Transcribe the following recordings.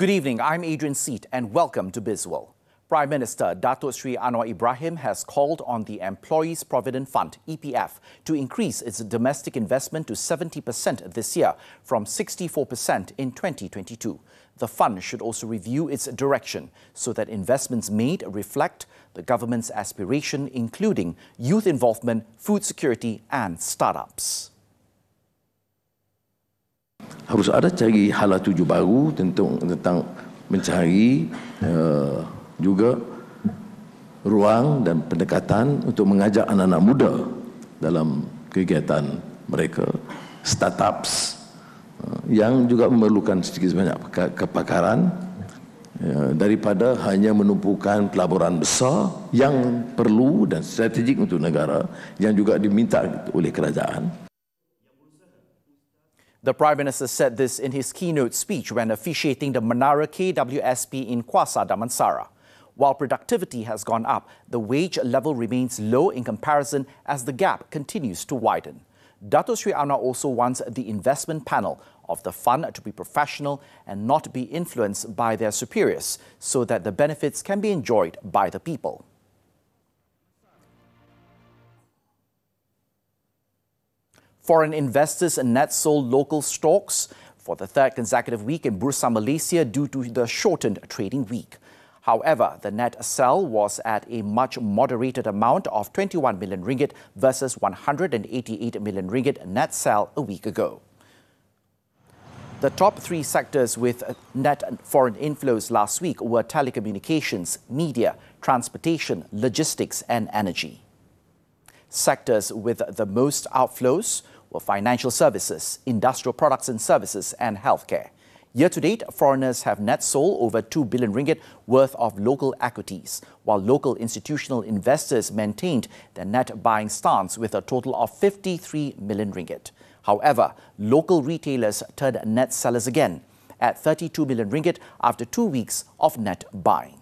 Good evening, I'm Adrian Seet and welcome to Bizworld. Prime Minister Datuk Sri Anwar Ibrahim has called on the Employees Provident Fund, EPF, to increase its domestic investment to 70% this year from 64% in 2022. The fund should also review its direction so that investments made reflect the government's aspiration, including youth involvement, food security and startups. Harus ada cari hala tuju baru tentang mencari juga ruang dan pendekatan untuk mengajak anak-anak muda dalam kegiatan mereka, startups yang juga memerlukan sedikit sebanyak kepakaran daripada hanya menumpukan pelaburan besar yang perlu dan strategik untuk negara yang juga diminta oleh kerajaan. The Prime Minister said this in his keynote speech when officiating the Menara KWSP in Kuasa Damansara. While productivity has gone up, the wage level remains low in comparison as the gap continues to widen. Datuk Sri Anwar also wants the investment panel of the fund to be professional and not be influenced by their superiors so that the benefits can be enjoyed by the people. Foreign investors net sold local stocks for the third consecutive week in Bursa Malaysia due to the shortened trading week. However, the net sell was at a much moderated amount of 21 million ringgit versus 188 million ringgit net sell a week ago. The top three sectors with net foreign inflows last week were telecommunications, media, transportation, logistics and energy. Sectors with the most outflows were financial services, industrial products and services and healthcare. Year-to-date, foreigners have net sold over 2 billion ringgit worth of local equities, while local institutional investors maintained their net buying stance with a total of 53 million ringgit. However, local retailers turned net sellers again at 32 million ringgit after 2 weeks of net buying.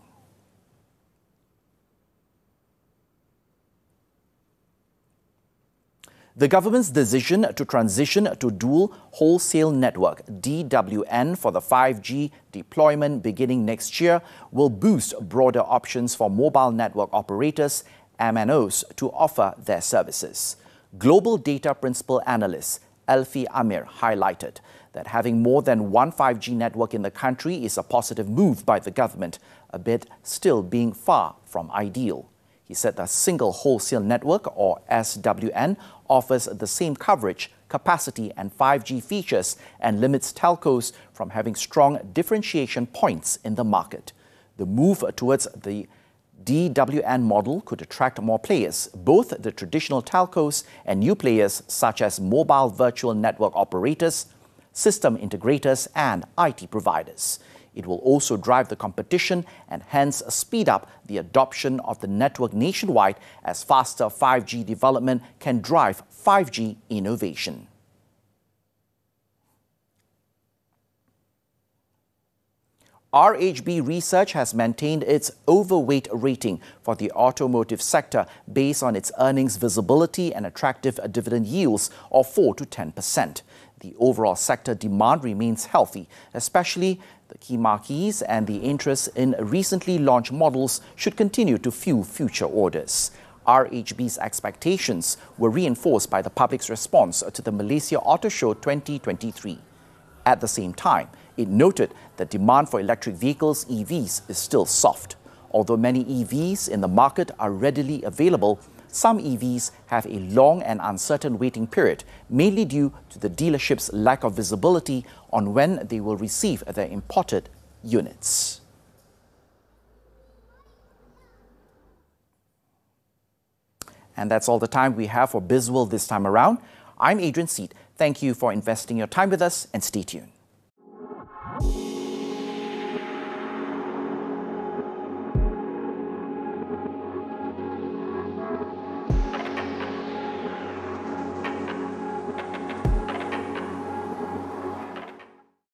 The government's decision to transition to dual wholesale network DWN for the 5G deployment beginning next year will boost broader options for mobile network operators, MNOs, to offer their services. Global data principal analyst Elfi Amir highlighted that having more than one 5G network in the country is a positive move by the government, albeit still being far from ideal. He said the single wholesale network, or SWN, offers the same coverage, capacity and 5G features and limits telcos from having strong differentiation points in the market. The move towards the DWN model could attract more players, both the traditional telcos and new players such as mobile virtual network operators, system integrators and IT providers. It will also drive the competition and hence speed up the adoption of the network nationwide as faster 5G development can drive 5G innovation. RHB Research has maintained its overweight rating for the automotive sector based on its earnings visibility and attractive dividend yields of 4 to 10%. The overall sector demand remains healthy, especially the key marquees, and the interest in recently launched models should continue to fuel future orders. RHB's expectations were reinforced by the public's response to the Malaysia Auto Show 2023. At the same time, it noted that demand for electric vehicles, EVs, is still soft. Although many EVs in the market are readily available, some EVs have a long and uncertain waiting period, mainly due to the dealership's lack of visibility on when they will receive their imported units. And that's all the time we have for Bizworld this time around. I'm Adrian Seet. Thank you for investing your time with us and stay tuned.